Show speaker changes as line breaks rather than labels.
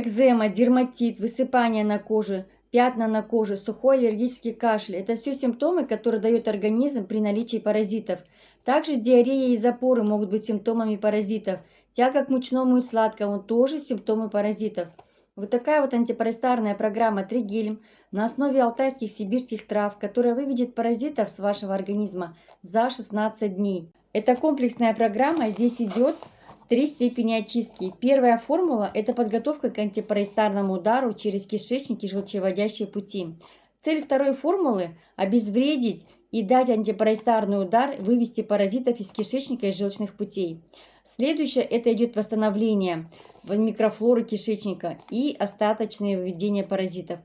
Экзема, дерматит, высыпание на коже, пятна на коже, сухой аллергический кашель – это все симптомы, которые дает организм при наличии паразитов. Также диарея и запоры могут быть симптомами паразитов. Тяга к мучному и сладкому – тоже симптомы паразитов. Вот такая вот антипаразитарная программа Тригельм на основе алтайских сибирских трав, которая выведет паразитов с вашего организма за 16 дней. Эта комплексная программа, здесь идет 3 степени очистки. Первая формула – это подготовка к антипаразитарному удару через кишечник и желчевыводящие пути. Цель второй формулы – обезвредить и дать антипаразитарный удар, вывести паразитов из кишечника и желчных путей. Следующее – это идет восстановление микрофлоры кишечника и остаточное выведение паразитов.